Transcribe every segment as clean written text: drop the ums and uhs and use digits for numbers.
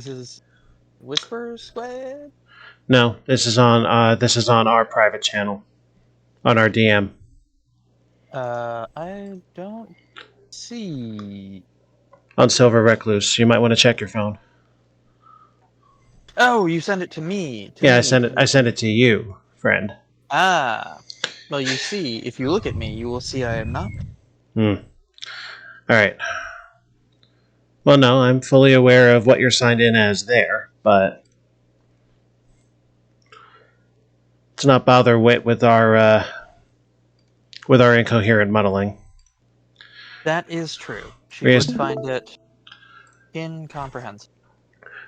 This is Whisper Squad? No, this is on our private channel, on our DM. I don't see. On Silver Recluse. You might want to check your phone. Oh, you send it to me. Yeah, I sent it to you, friend. Ah. Well, you see, if you look at me, you will see I am not. All right. Well, no, I'm fully aware of what you're signed in as there, but let's not bother with our incoherent muddling. That is true. She would find it incomprehensible.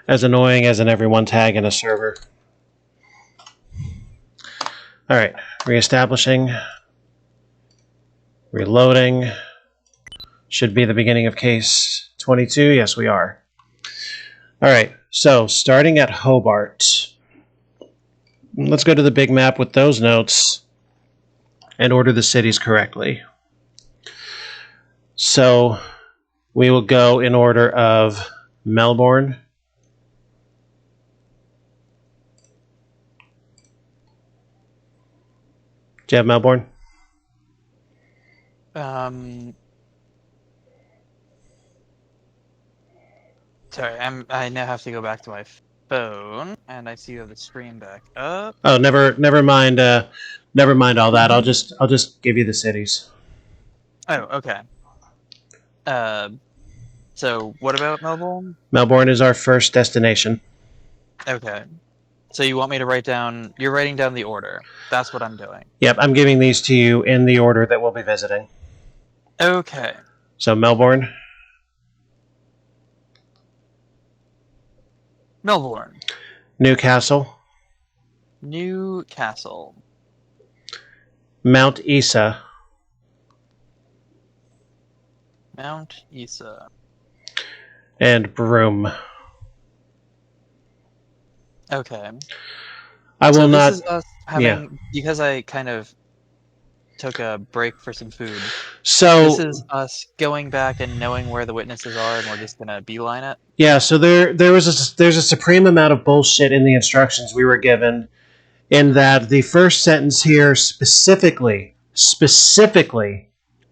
As annoying as an everyone tag in a server. All right, reestablishing, reloading. Should be the beginning of case 22. Yes, we are. All right, so starting at Hobart. Let's go to the big map with those notes and order the cities correctly. So we will go in order of Melbourne. Do you have Melbourne? Sorry, I now have to go back to my phone, and I see you have the screen back up. Oh, never mind. Never mind all that. I'll just give you the cities. Oh, okay. So what about Melbourne? Melbourne is our first destination. Okay. So you want me to write down... You're writing down the order. That's what I'm doing. Yep, I'm giving these to you in the order that we'll be visiting. Okay. So Melbourne. Melbourne. Newcastle. Newcastle. Mount Isa. Mount Isa. And Broome. Okay. I will not... This is us having... Because I kind of took a break for some food. So this is us going back and knowing where the witnesses are, and we're just gonna beeline it. Yeah, so there's a supreme amount of bullshit in the instructions we were given, in that the first sentence here specifically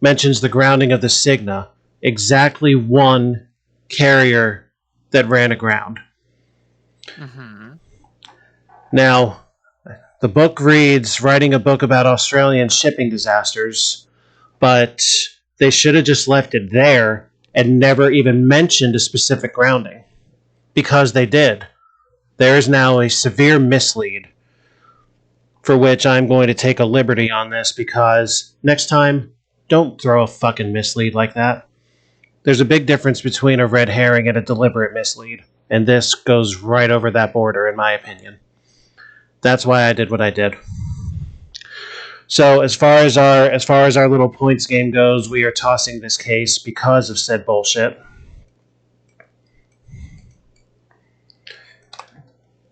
mentions the grounding of the Cigna, exactly one carrier that ran aground. Mm-hmm. Now, the book reads, writing a book about Australian shipping disasters, but they should have just left it there and never even mentioned a specific grounding. Because they did. There is now a severe mislead, for which I'm going to take a liberty on this, because next time, don't throw a fucking mislead like that. There's a big difference between a red herring and a deliberate mislead, and this goes right over that border, in my opinion. That's why I did what I did. So as far as our little points game goes, we are tossing this case because of said bullshit.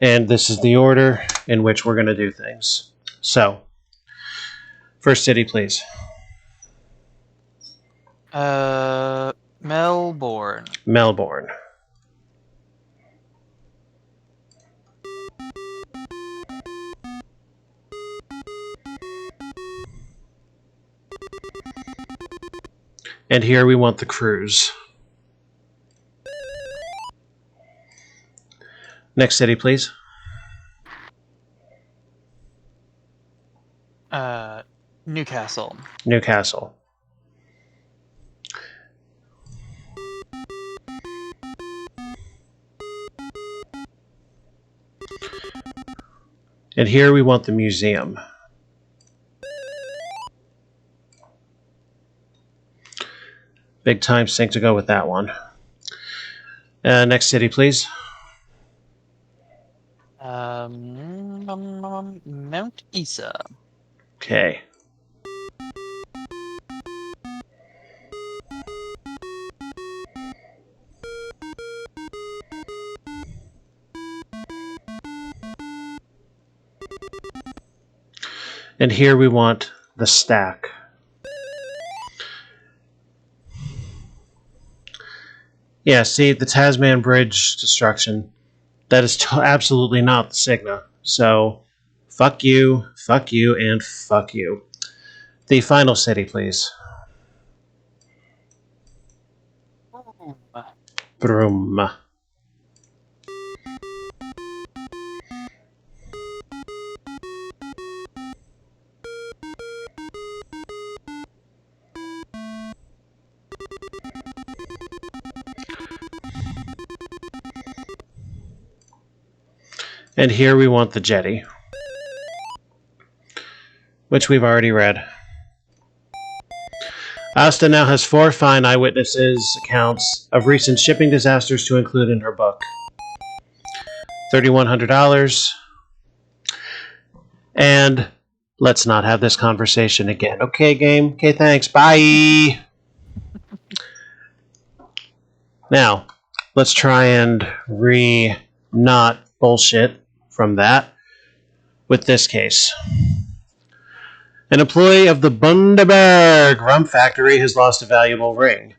And this is the order in which we're going to do things. So, first city, please. Melbourne. Melbourne. And here we want the cruise. Next city, please. Newcastle. Newcastle. And here we want the museum. Big time sink to go with that one. Next city, please. Mount Isa. Okay. And here we want the stack. Yeah, see, the Tasman Bridge destruction. That is absolutely not the Cigna. So, fuck you, and fuck you. The final city, please. Broom. And here we want the jetty, which we've already read. Asta now has 4 fine eyewitnesses' accounts of recent shipping disasters to include in her book. $3,100. And let's not have this conversation again. Okay, game? Okay, thanks. Bye! Now, let's try and not bullshit from that with this case. An employee of the Bundaberg rum factory has lost a valuable ring.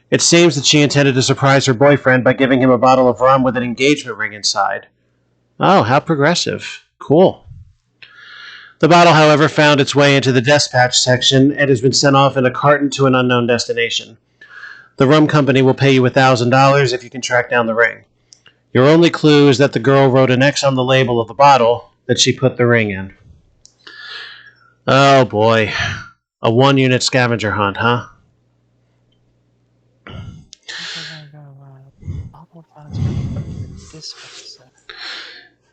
It seems that she intended to surprise her boyfriend by giving him a bottle of rum with an engagement ring inside. Oh, how progressive. Cool. The bottle, however, found its way into the dispatch section and has been sent off in a carton to an unknown destination. The rum company will pay you $1,000 if you can track down the ring. Your only clue is that the girl wrote an X on the label of the bottle that she put the ring in. Oh boy. A 1-unit scavenger hunt, huh?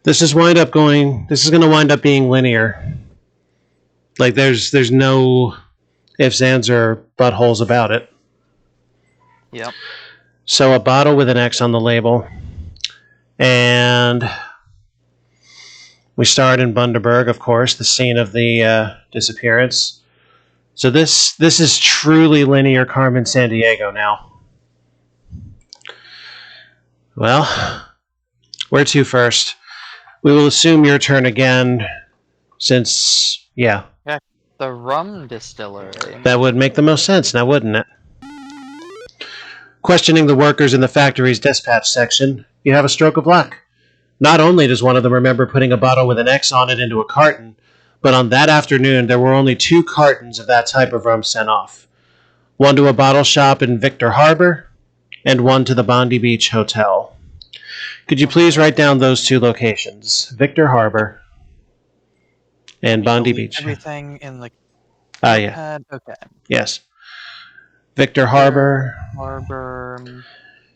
This is going to wind up being linear. Like there's no ifs, ands, or buttholes about it. Yep. So a bottle with an X on the label. And we start in Bundaberg, of course, the scene of the disappearance. So this is truly linear Carmen Sandiego now. Well, where to first? We will assume your turn again, since, yeah. Yeah, the rum distillery. That would make the most sense now, wouldn't it? Questioning the workers in the factory's dispatch section, you have a stroke of luck. Not only does one of them remember putting a bottle with an X on it into a carton, but on that afternoon there were only 2 cartons of that type of rum sent off. One to a bottle shop in Victor Harbor, and one to the Bondi Beach Hotel. Could you please write down those 2 locations? Victor Harbor and Bondi Beach. Everything in the yeah. Okay. Yes. Victor Harbor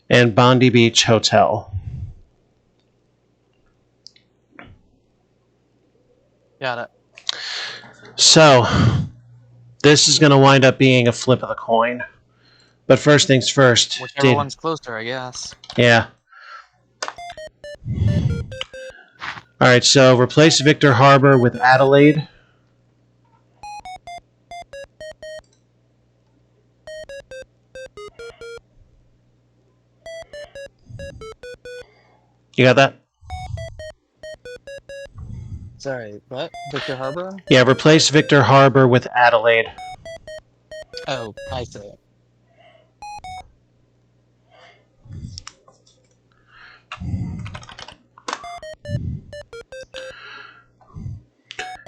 and Bondi Beach Hotel. Got it. So, this is going to wind up being a flip of the coin. But first things first. Whichever one's closer, I guess. Yeah. Alright, so replace Victor Harbor with Adelaide. You got that? Sorry, what? Victor Harbor? Yeah, replace Victor Harbor with Adelaide. Oh, I see.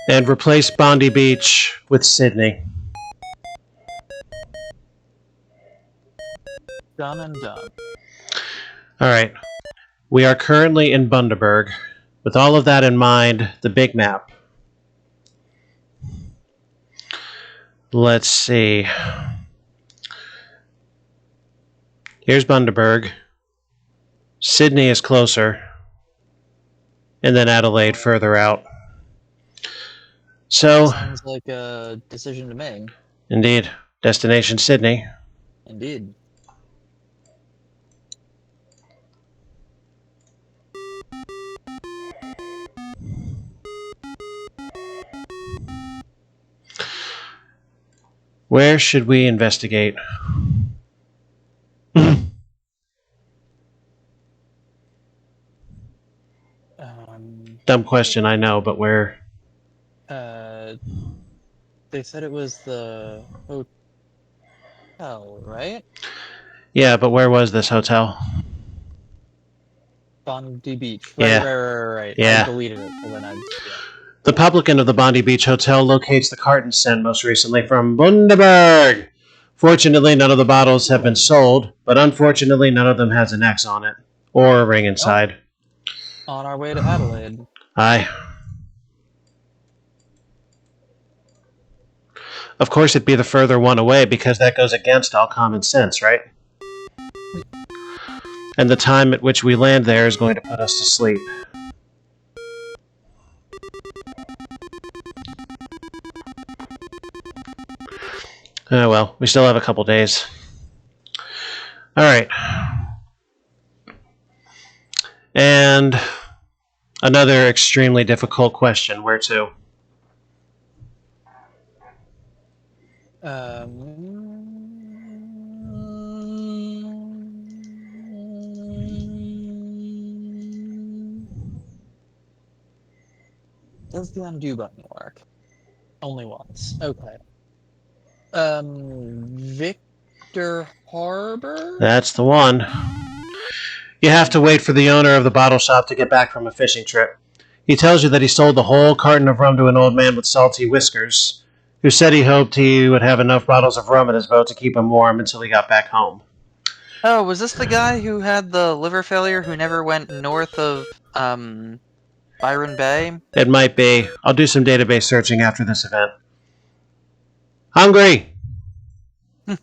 And replace Bondi Beach with Sydney. Done and done. Alright. We are currently in Bundaberg. With all of that in mind, the big map. Let's see. Here's Bundaberg. Sydney is closer. And then Adelaide further out. So, sounds like a decision to make. Indeed. Destination Sydney. Indeed. Where should we investigate? Dumb question, I know, but where? They said it was the hotel, right? Yeah, but where was this hotel? Bondi Beach. Yeah. Right. Yeah. I deleted it. So then The publican of the Bondi Beach Hotel locates the carton sent most recently from Bundaberg. Fortunately, none of the bottles have been sold, but unfortunately, none of them has an X on it or a ring inside. On our way to Adelaide. Aye. Of course, it'd be the further one away because that goes against all common sense, right? And the time at which we land there is going to put us to sleep. Oh well, we still have a couple days. Alright. And another extremely difficult question. Where to? Does the undo button work? Only once. Okay. Victor Harbor? That's the one. You have to wait for the owner of the bottle shop to get back from a fishing trip. He tells you that he sold the whole carton of rum to an old man with salty whiskers, who said he hoped he would have enough bottles of rum in his boat to keep him warm until he got back home. Oh, was this the guy who had the liver failure who never went north of, Byron Bay? It might be. I'll do some database searching after this event. Hungry! And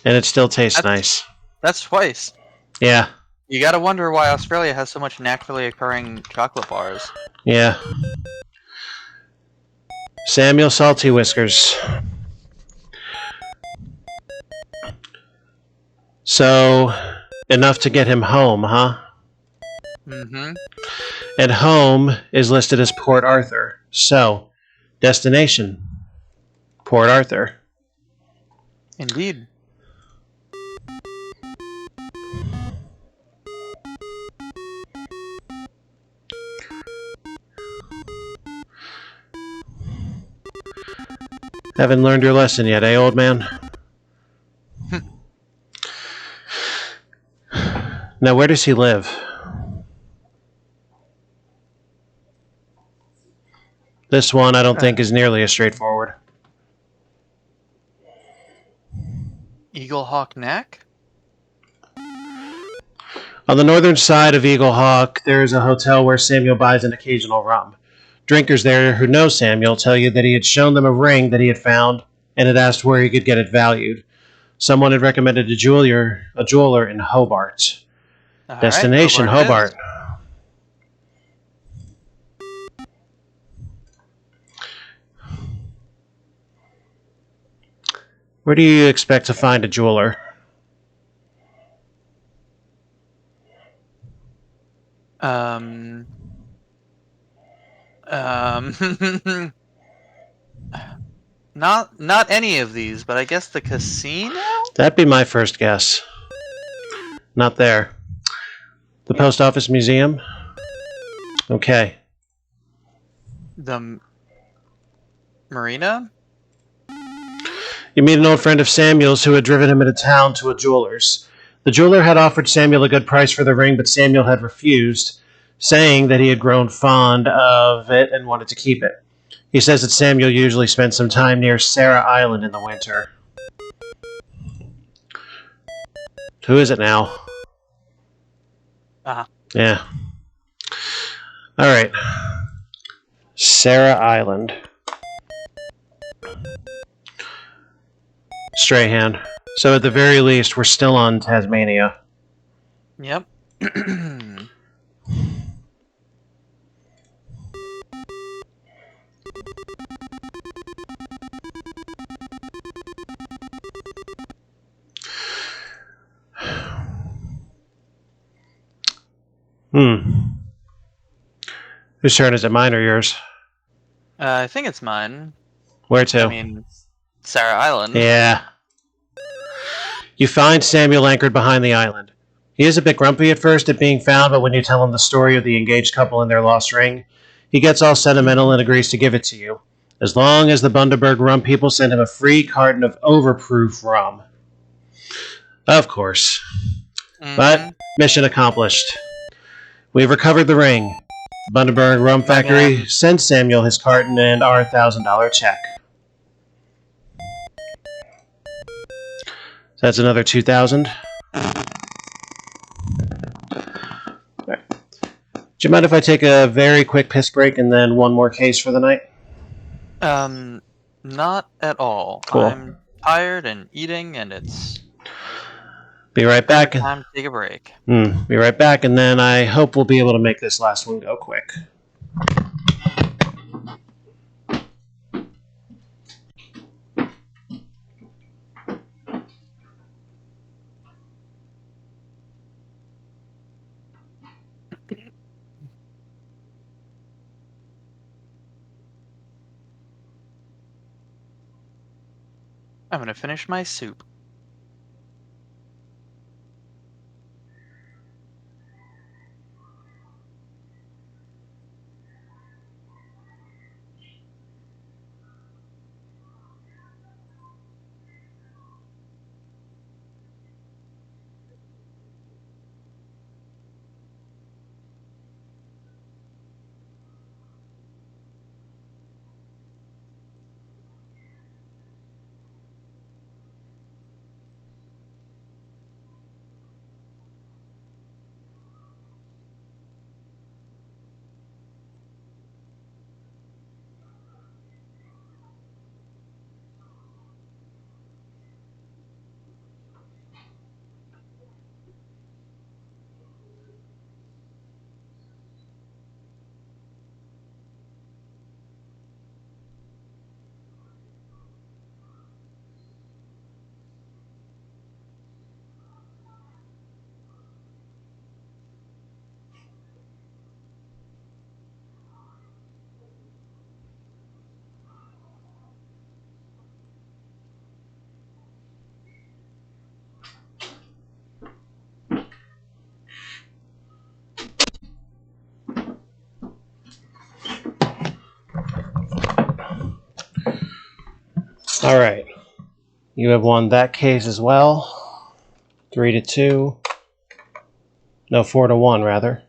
it still tastes nice. That's twice. Yeah. You gotta wonder why Australia has so much naturally occurring chocolate bars. Yeah. Samuel Salty Whiskers. So, enough to get him home, huh? Mm-hmm. And home is listed as Port Arthur. So, destination, Port Arthur. Indeed. Haven't learned your lesson yet, eh, old man? Now, where does he live? This one I don't think is nearly as straightforward. Eagle Hawk Neck? On the northern side of Eagle Hawk, there is a hotel where Samuel buys an occasional rum. Drinkers there who know Samuel tell you that he had shown them a ring that he had found and had asked where he could get it valued. Someone had recommended a jeweler in Hobart. All Destination right, Hobart. Where do you expect to find a jeweler? Not any of these, but I guess the casino? That'd be my first guess. Not there. The Post Office Museum? Okay. The marina? You meet an old friend of Samuel's who had driven him into town to a jeweler's. The jeweler had offered Samuel a good price for the ring, but Samuel had refused, saying that he had grown fond of it and wanted to keep it. He says that Samuel usually spends some time near Sarah Island in the winter. Who is it now? Uh-huh. Yeah. Alright. Sarah Island. Strahan. So at the very least, we're still on Tasmania. Yep. Whose turn is it, mine or yours? I think it's mine. Where to? I mean, Sarah Island. Yeah. You find Samuel anchored behind the island. He is a bit grumpy at first at being found, but when you tell him the story of the engaged couple and their lost ring, he gets all sentimental and agrees to give it to you, as long as the Bundaberg rum people send him a free carton of overproof rum. Of course. Mm-hmm. But, mission accomplished. We've recovered the ring. Bundaberg Rum My Factory man. sends Samuel his carton and our $1,000 check. That's another 2,000. Right. Do you mind if I take a very quick piss break and then one more case for the night? Not at all. Cool. I'm tired and eating, and it's Be right back. perfect time to take a break. Be right back, and then I hope we'll be able to make this last one go quick. I'm gonna finish my soup. All right. You have won that case as well. 3-2. No, 4-1, rather.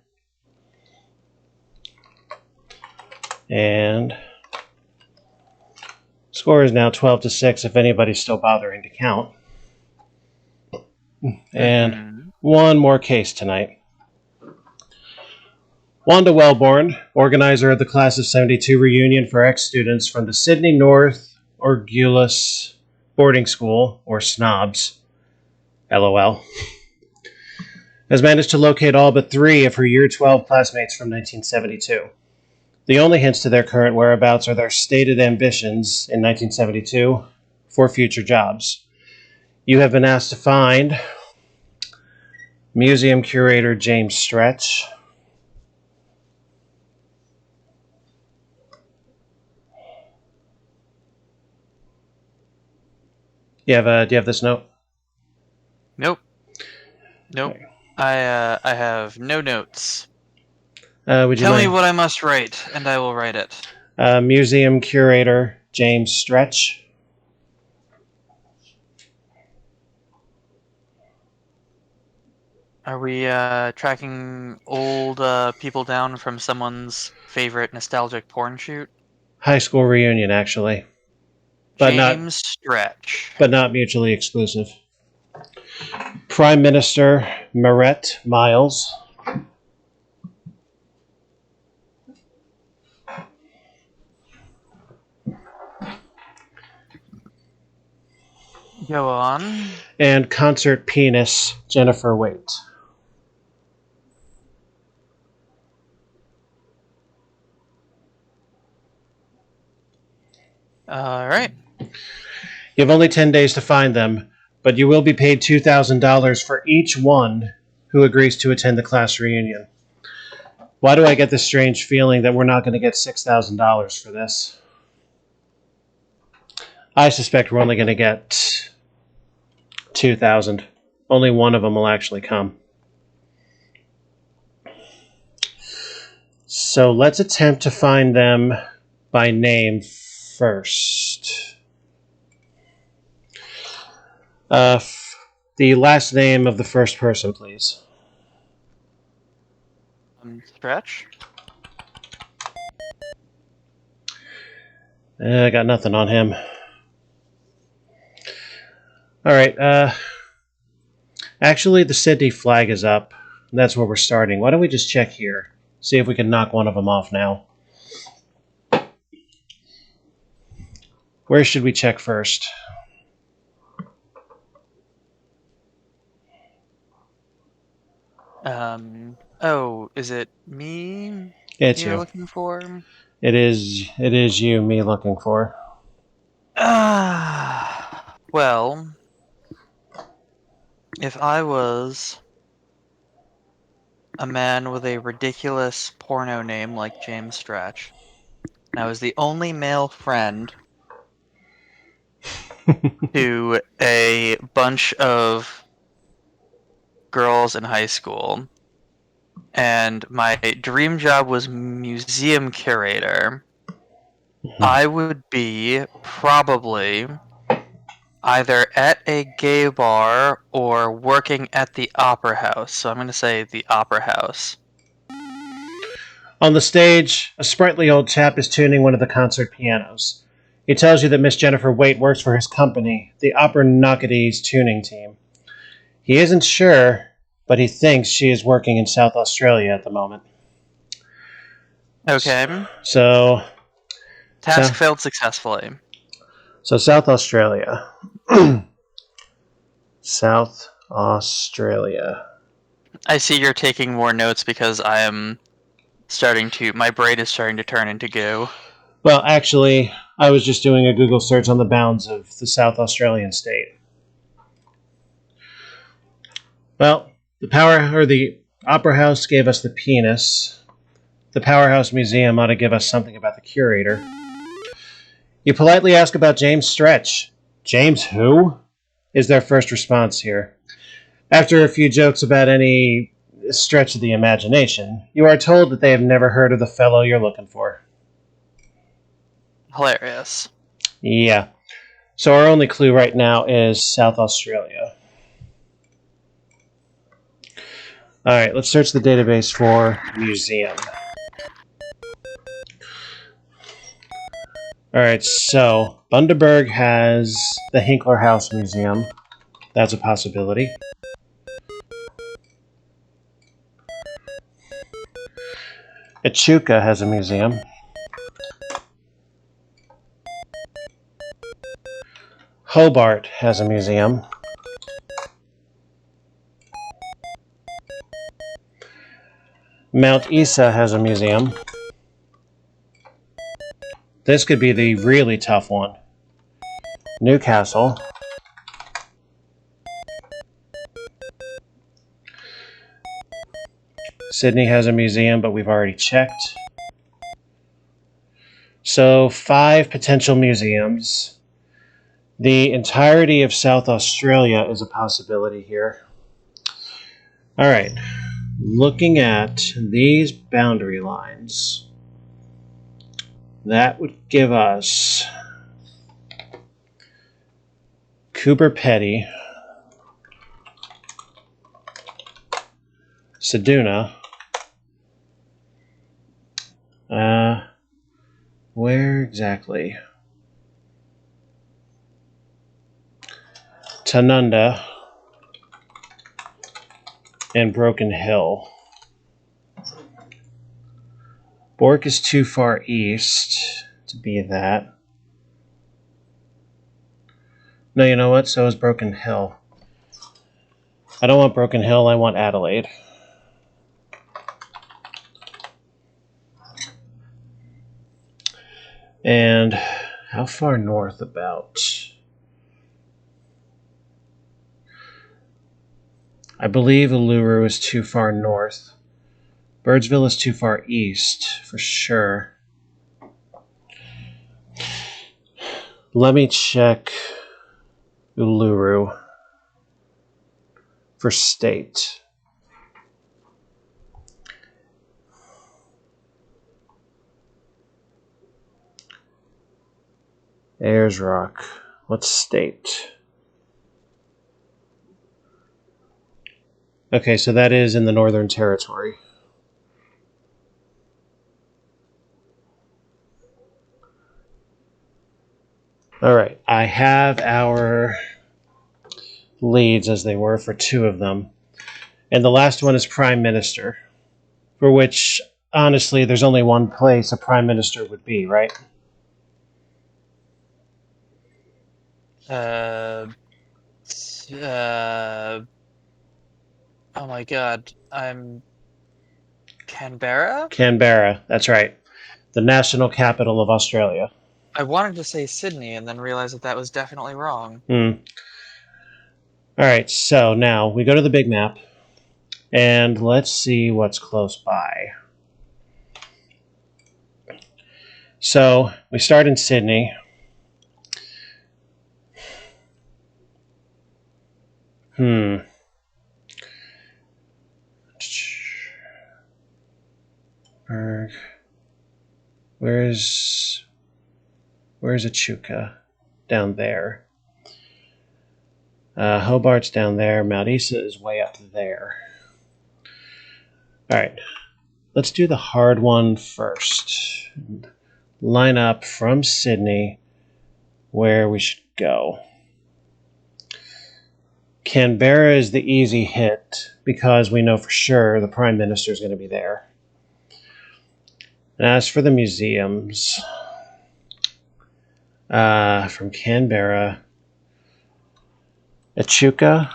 And score is now 12-6 if anybody's still bothering to count. And one more case tonight. Wanda Wellborn, organizer of the Class of 72 reunion for ex-students from the Sydney North Orgulis Boarding School, or SNOBS, LOL, has managed to locate all but 3 of her Year 12 classmates from 1972. The only hints to their current whereabouts are their stated ambitions in 1972 for future jobs. You have been asked to find museum curator James Stretch, do you have this note? Nope. I have no notes. Would you Tell me mind? what I must write, and I will write it. Museum curator James Stretch. Are we tracking old people down from someone's favorite nostalgic porn shoot? High school reunion, actually, but James Stretch. not mutually exclusive. Prime Minister Meret Miles. Go on. And concert penis Jennifer Waite. All right. You have only 10 days to find them, but you will be paid $2,000 for each one who agrees to attend the class reunion. Why do I get this strange feeling that we're not going to get $6,000 for this? I suspect we're only going to get 2,000. Only one of them will actually come. So let's attempt to find them by name first. The last name of the first person, please. Stretch? I got nothing on him. Alright, actually the Sydney flag is up. That's where we're starting. Why don't we just check here? See if we can knock one of them off now. Where should we check first? Oh, is it me It's you're you. looking for? It is you, me looking for. Well, if I was a man with a ridiculous porno name like James Stretch, and I was the only male friend to a bunch of girls in high school, and my dream job was museum curator, I would be probably either at a gay bar or working at the opera house. So I'm going to say the opera house. On the stage, a sprightly old chap is tuning one of the concert pianos. He tells you that Miss Jennifer Waite works for his company, the Opera Knockadees tuning team. He isn't sure, but he thinks she is working in South Australia at the moment. Okay. So, Task failed successfully. South Australia. South Australia. I see you're taking more notes because I am my brain is starting to turn into goo. Well, actually, I was just doing a Google search on the bounds of the South Australian state. Well, the Opera House gave us the penis. The Powerhouse Museum ought to give us something about the curator. You politely ask about James Stretch. James who? Is their first response here. After a few jokes about any stretch of the imagination, you are told that they have never heard of the fellow you're looking for. Hilarious. Yeah. So our only clue right now is South Australia. Alright, let's search the database for museum. Alright, so Bundaberg has the Hinkler House Museum. That's a possibility. Echuca has a museum. Hobart has a museum. Mount Isa has a museum. This could be the really tough one. Newcastle. Sydney has a museum, but we've already checked. So 5 potential museums. The entirety of South Australia is a possibility here. Alright, looking at these boundary lines, that would give us Cooper Petty, Seduna, where exactly? Tanunda and Broken Hill. Bork is too far east to be that. No, you know what? So is Broken Hill. I don't want Broken Hill, I want Adelaide. And how far north about? I believe Uluru is too far north. Birdsville is too far east, for sure. Let me check Uluru for state. Ayers Rock. What's state? Okay, so that is in the Northern Territory. All right. I have our leads as they were for 2 of them. And the last one is Prime Minister, for which, honestly, there's only one place a Prime Minister would be, right? Uh, uh, oh my God, I'm Canberra? Canberra, that's right. The national capital of Australia. I wanted to say Sydney and then realized that that was definitely wrong. All right, so now we go to the big map, and let's see what's close by. So we start in Sydney. Berg. Where's Echuca? Down there. Hobart's down there. Mount Isa is way up there. All right, let's do the hard one first. Line up from Sydney where we should go. Canberra is the easy hit because we know for sure the Prime Minister is going to be there. And as for the museums, from Canberra, Echuca,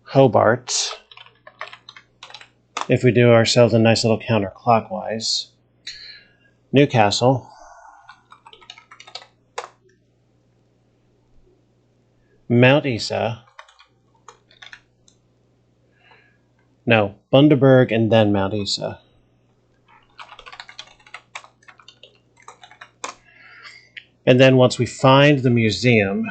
Hobart, if we do ourselves a nice little counterclockwise, Newcastle, Mount Isa, no, Bundaberg and then Mount Isa. And then once we find the museum,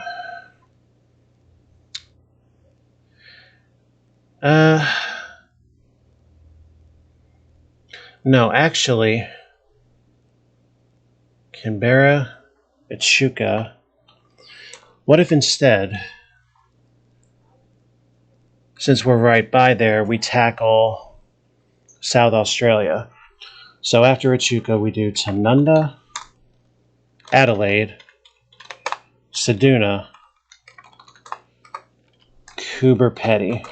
no, actually, Canberra, Echuca. What if instead, since we're right by there, we tackle South Australia? So after Echuca, we do Tanunda, Adelaide, Seduna, Coober Pedy.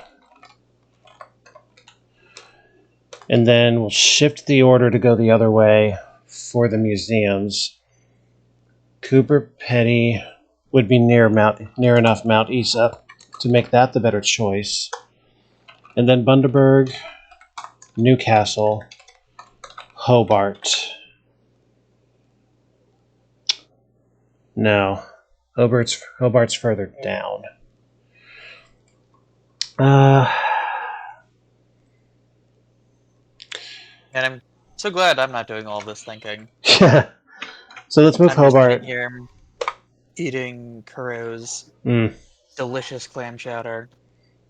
And then we'll shift the order to go the other way for the museums. Coober Pedy would be near enough Mount Isa to make that the better choice. And then Bundaberg, Newcastle, Hobart. No, Hobart's further down. And I'm so glad I'm not doing all this thinking. So let's move I'm just Hobart. sitting here eating Kuro's delicious clam chowder.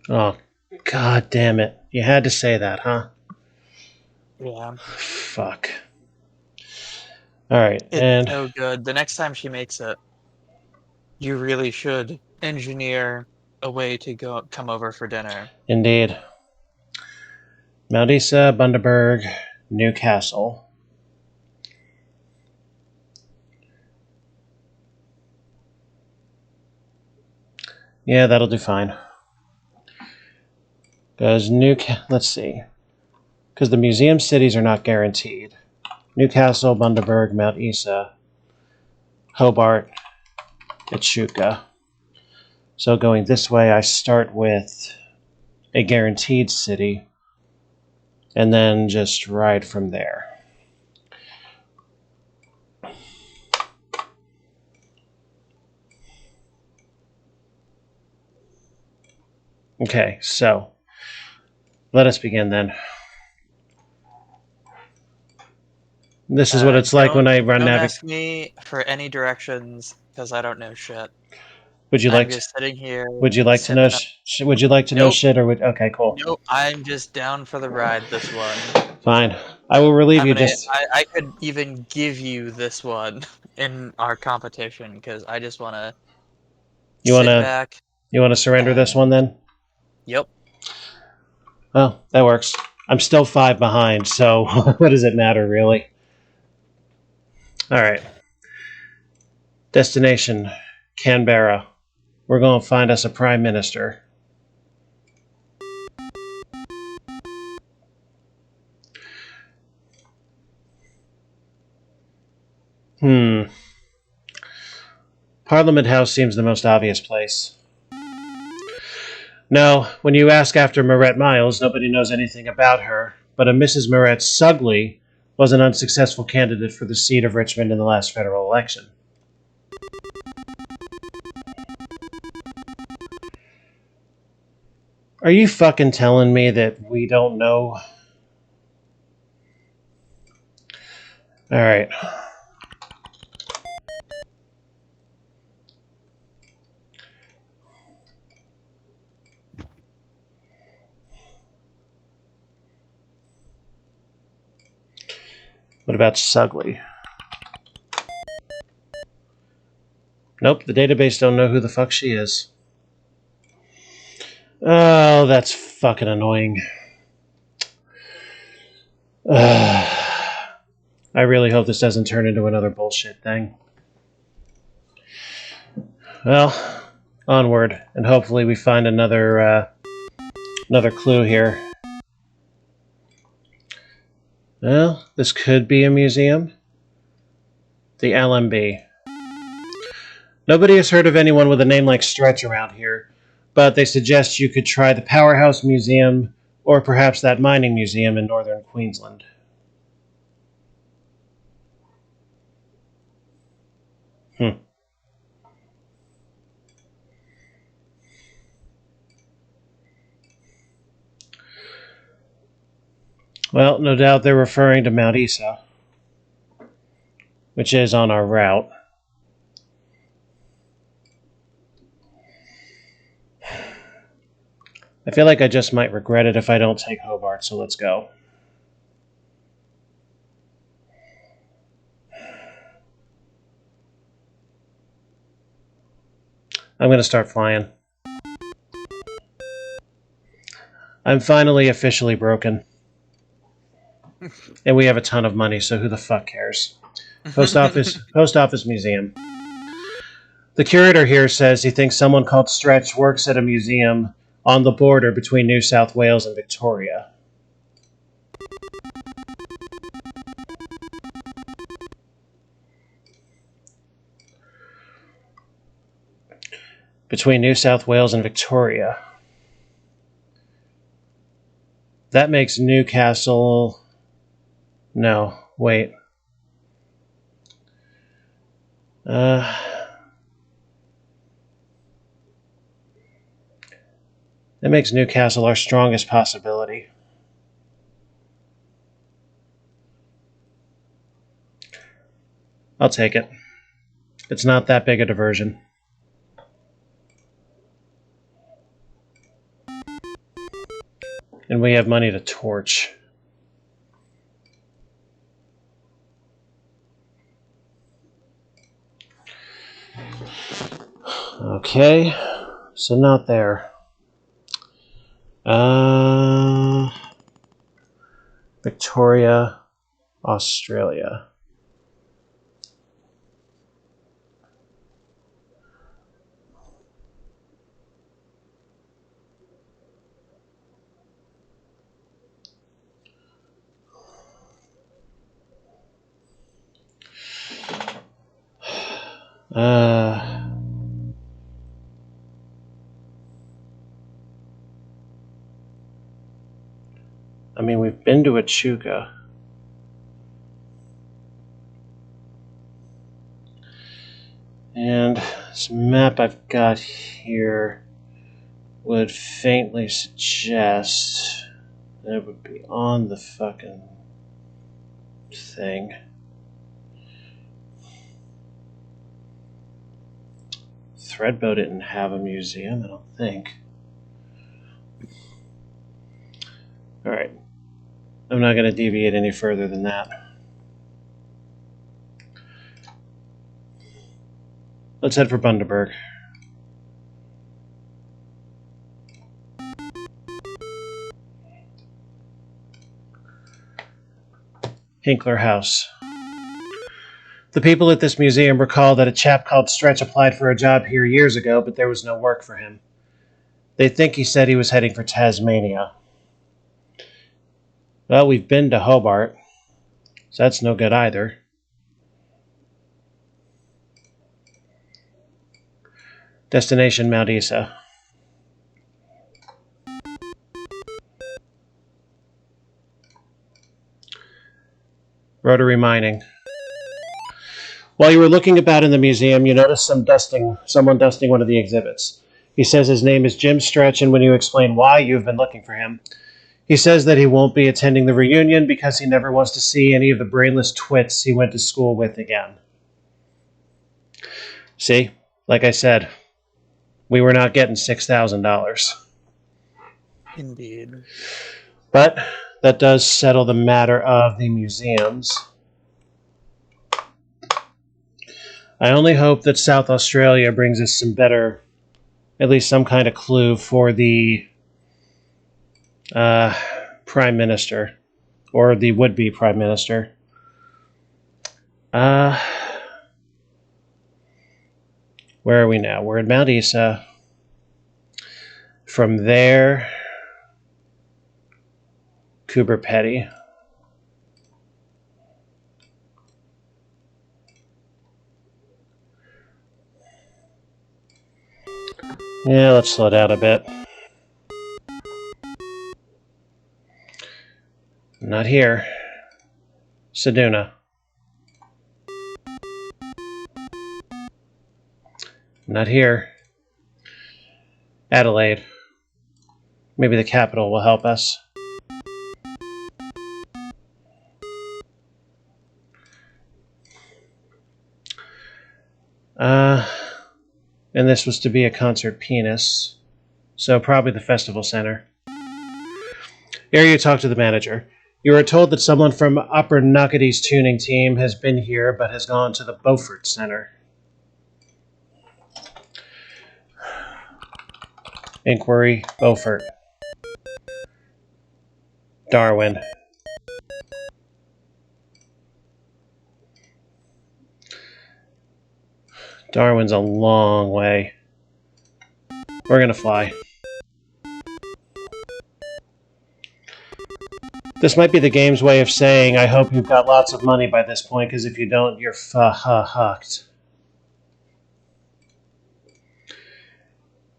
Oh, god damn it. You had to say that, huh? Yeah. Fuck. Alright, It's and so good. The next time she makes it, you really should engineer a way to come over for dinner. indeed. Mount Isa, Bundaberg, Newcastle. Yeah, that'll do fine. Because let's see. Because the museum cities are not guaranteed. Newcastle, Bundaberg, Mount Isa, Hobart, Echuca. So going this way, I start with a guaranteed city, and then just ride from there. Okay, so let us begin then. This is what it's like when I run Don't Navic. ask me for any directions because I don't know shit. Would you I'm like to? just sitting here Would you like to know? sipping up. Would you like to know Nope, shit or would? Okay, cool. nope. I'm just down for the ride this one. Fine. I will relieve you. Just I could even give you this one in our competition because I just want to you sit wanna back you wanna surrender this and one then? yep. Well, that works. I'm still 5 behind, so what does it matter, really? Alright. Destination, Canberra. We're going to find us a prime minister. Parliament House seems the most obvious place. No, when you ask after Marette Miles, nobody knows anything about her, but a Mrs. Marette Sugley was an unsuccessful candidate for the seat of Richmond in the last federal election. Are you fucking telling me that we don't know? Alright. What about Sugley? Nope, the database don't know who the fuck she is. Oh, that's fucking annoying. I really hope this doesn't turn into another bullshit thing. Well, onward, and hopefully we find another clue here. Well, this could be a museum. The LMB. Nobody has heard of anyone with a name like Stretch around here, but they suggest you could try the Powerhouse Museum or perhaps that mining museum in northern Queensland. Well, no doubt they're referring to Mount Isa, which is on our route. I feel like I just might regret it if I don't take Hobart, so let's go. I'm going to start flying. I'm finally officially broken. And we have a ton of money, so who the fuck cares? Post office museum. The curator here says he thinks someone called Stretch works at a museum on the border between New South Wales and Victoria. Between New South Wales and Victoria. That makes Newcastle... No, wait. That makes Newcastle our strongest possibility. I'll take it. It's not that big a diversion. And we have money to torch. Okay, so not there. Victoria, Australia. I mean, we've been to Echuca. And this map I've got here would faintly suggest that it would be on the fucking thing. Threadbow didn't have a museum, I don't think. Alright. I'm not going to deviate any further than that. Let's head for Bundaberg. Hinkler House. The people at this museum recall that a chap called Stretch applied for a job here years ago, but there was no work for him. They think he said he was heading for Tasmania. Well, we've been to Hobart, so that's no good either. Destination Mount Isa. Rotary mining. While you were looking about in the museum, you noticed someone dusting one of the exhibits. He says his name is Jim Stretch, and when you explain why you've been looking for him, he says that he won't be attending the reunion because he never wants to see any of the brainless twits he went to school with again. See, like I said, we were not getting $6,000. Indeed. But that does settle the matter of the museums. I only hope that South Australia brings us some better, at least some kind of clue for the Prime Minister, or the would-be Prime Minister. Where are we now? We're at Mount Isa. From there, Cooper Petty. Yeah, let's slow down a bit. Not here. Seduna. Not here. Adelaide. Maybe the capital will help us. And this was to be a concert pianist, so probably the festival center. Here you talk to the manager. You are told that someone from Upper Knockaty's tuning team has been here but has gone to the Beaufort Center. Inquiry, Beaufort. Darwin. Darwin's a long way. We're gonna fly. This might be the game's way of saying, I hope you've got lots of money by this point, because if you don't, you're fucked.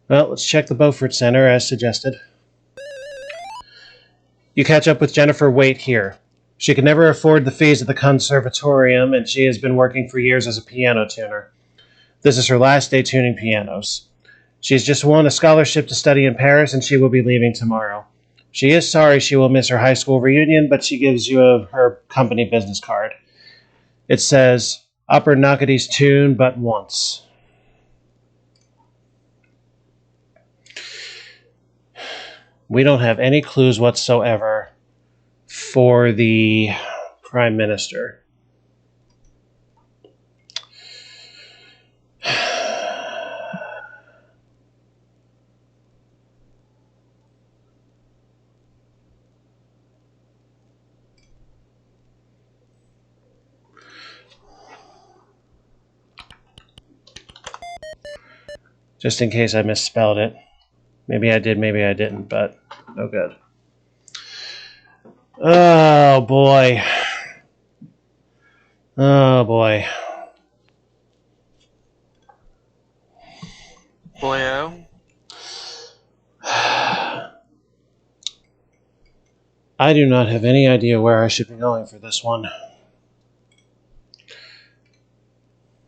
Well, let's check the Beaufort Center, as suggested. You catch up with Jennifer Waite here. She could never afford the fees at the conservatorium, and she has been working for years as a piano tuner. This is her last day tuning pianos. She's just won a scholarship to study in Paris, and she will be leaving tomorrow. She is sorry she will miss her high school reunion, but she gives you her company business card. It says, Upper Knockaty's tune but once. We don't have any clues whatsoever for the Prime Minister. Just in case I misspelled it. Maybe I did, maybe I didn't, but no good. Oh, boy. Oh, boy. Boyo. I do not have any idea where I should be going for this one.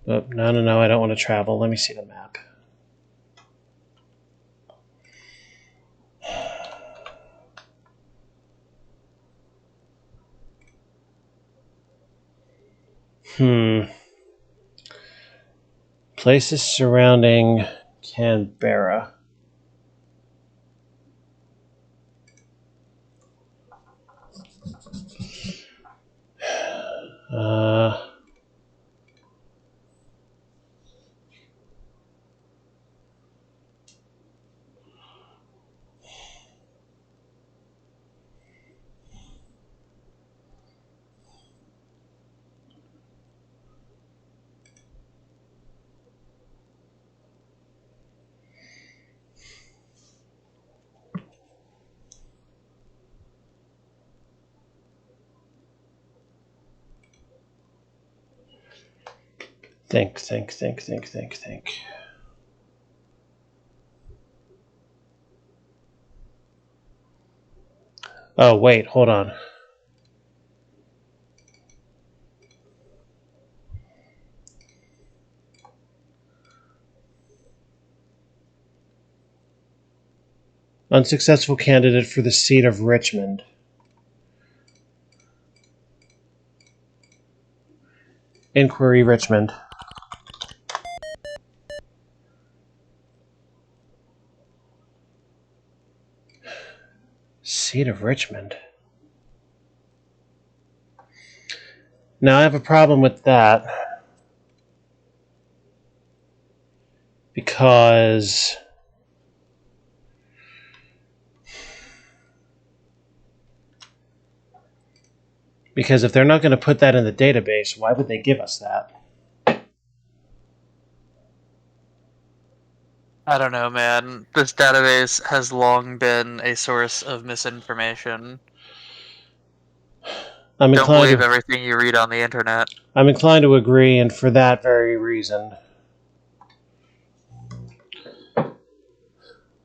But no, I don't want to travel. Let me see the map. Places surrounding Canberra. Think. Oh, wait, hold on. Unsuccessful candidate for the seat of Richmond. Inquiry Richmond. Seat of Richmond. Now I have a problem with that. Because if they're not going to put that in the database, why would they give us that? I don't know, man. This database has long been a source of misinformation. I'm Don't believe inclined everything you read on the internet. to agree, and for that very reason,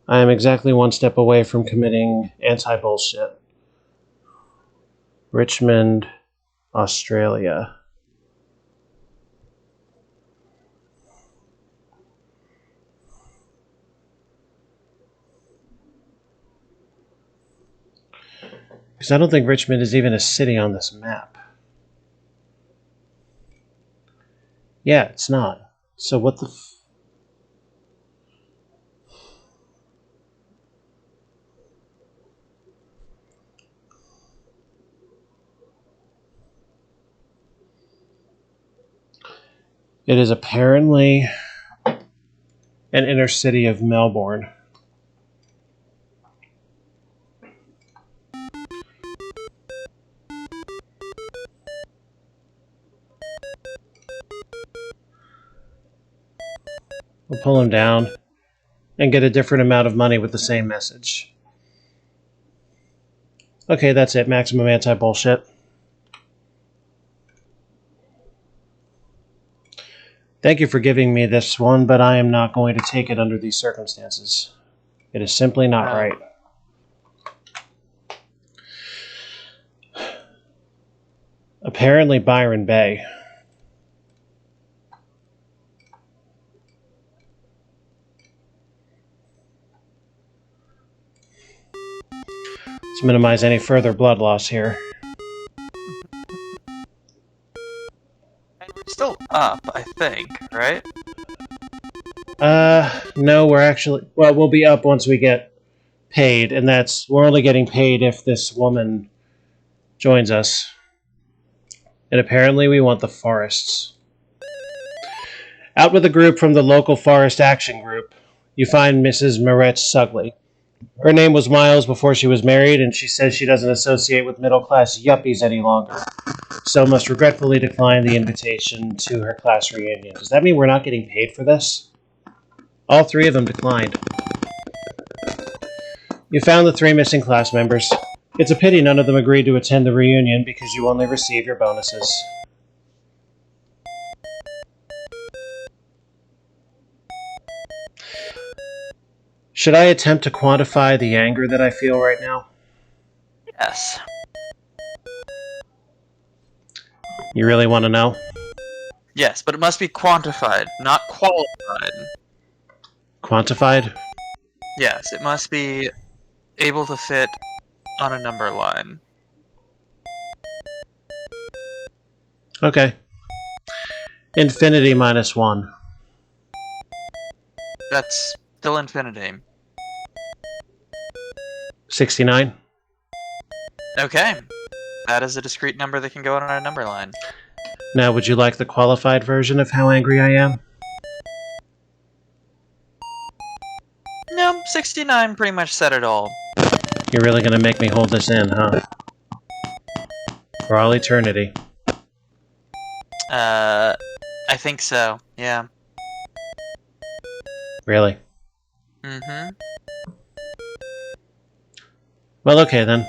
I am exactly one step away from committing anti-bullshit. Richmond, Australia. Because I don't think Richmond is even a city on this map. Yeah, it's not. So what the It is apparently an inner city of Melbourne. We'll pull him down and get a different amount of money with the same message. Okay, that's it. Maximum anti-bullshit. Thank you for giving me this one, but I am not going to take it under these circumstances. It is simply not right. Apparently Byron Bay. Let's minimize any further blood loss here. And we're still up, I think, right? No, we're actually... Well, we'll be up once we get paid, and we're only getting paid if this woman joins us. And apparently we want the forests. Out with a group from the local forest action group. You find Mrs. Moretz Sugley. Her name was Miles before she was married, and she says she doesn't associate with middle-class yuppies any longer, so must regretfully decline the invitation to her class reunion. Does that mean we're not getting paid for this? All three of them declined. You found the 3 missing class members. It's a pity none of them agreed to attend the reunion because you only receive your bonuses. Should I attempt to quantify the anger that I feel right now? Yes. You really want to know? Yes, but it must be quantified, not qualified. Quantified? Yes, it must be able to fit on a number line. Okay. Infinity minus 1. That's still infinity. 69. Okay. That is a discrete number that can go on a number line. Now, would you like the qualified version of how angry I am? No, 69 pretty much said it all. You're really gonna make me hold this in, huh? For all eternity. I think so, yeah. Really? Mm-hmm. Well, okay then.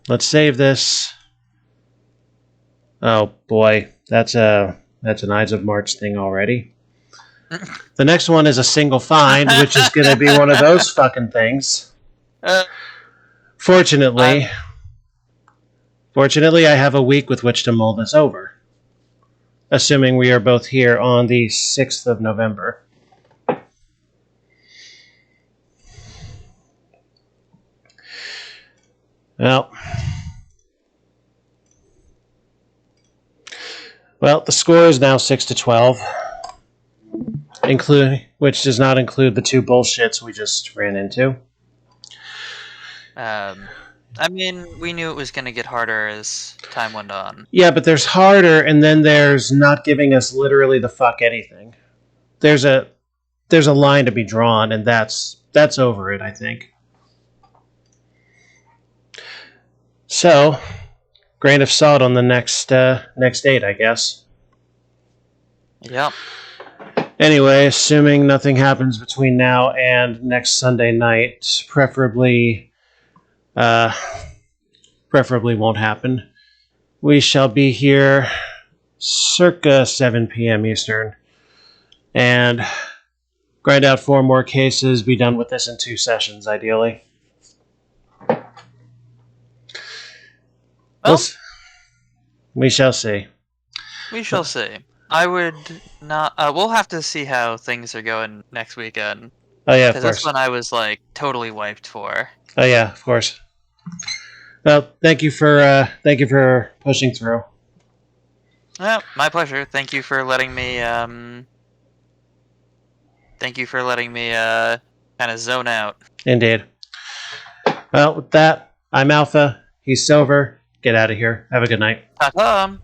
Let's save this. Oh boy, that's an Ides of March thing already. The next one is a single find, which is going to be one of those fucking things. Uh, Fortunately, I have a week with which to mull this over, assuming we are both here on the 6th of November. Well, the score is now 6-12, which does not include the two bullshits we just ran into. I mean, we knew it was going to get harder as time went on. Yeah, but there's harder, and then there's not giving us literally the fuck anything. There's a line to be drawn, and that's over it, I think. So, grain of salt on the next date, I guess. Yep. Anyway, assuming nothing happens between now and next Sunday night, preferably won't happen. We shall be here circa 7 p.m. Eastern, and grind out 4 more cases, be done with this in 2 sessions, ideally. Well, we shall see. We shall see. I would not... we'll have to see how things are going next weekend. Oh yeah, of Because course. this one I was, like, totally wiped for. Oh yeah, of course. Well, thank you for pushing through. Yeah, my pleasure. Thank you for letting me, kind of zone out. Indeed. Well, with that, I'm Alpha. He's Silver. Get out of here. Have a good night. Ta-ta!